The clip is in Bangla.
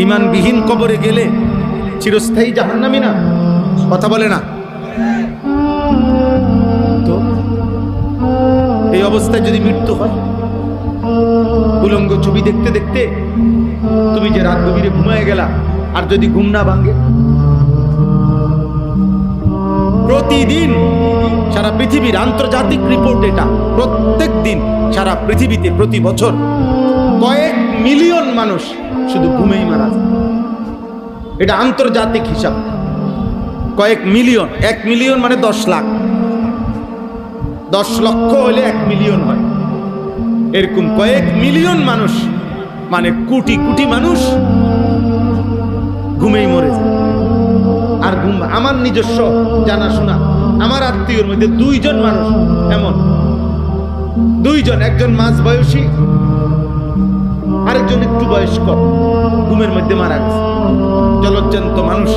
ইমানবিহীন কবরে গেলে চিরস্থায়ী জাহান্নামী না? কথা বলে না তো? এই অবস্থায় যদি মৃত্যু হয়, উলঙ্গ ছবি দেখতে দেখতে তুমি যে রাত গভীরে ঘুমায় গেলা, আর যদি ঘুম না ভাঙে, প্রতিদিন সারা পৃথিবীর আন্তর্জাতিক রিপোর্ট এটা, প্রত্যেক দিন সারা পৃথিবীতে প্রতি বছর কয়েক মিলিয়ন মানুষ শুধু ঘুমেই মারা যায়। এটা আন্তর্জাতিক হিসাব, কয়েক মিলিয়ন। 1 মিলিয়ন মানে 10 লাখ, 10 লক্ষ হলে 1 মিলিয়ন হয়। এরকম কয়েক মিলিয়ন মানুষ, মানে কোটি কোটি মানুষ ঘুমেই মরে যায়। আর ঘুম, আমার নিজস্ব জানাশোনা, আমার আত্মীয়র মধ্যে 2 জন মানুষ এমন, 2 জন, একজন মাঝ বয়সী, আরেকজন একটু বয়স্ক, ঘুমের মধ্যে মারা গেছে। জলজ্জান্ত মানুষ।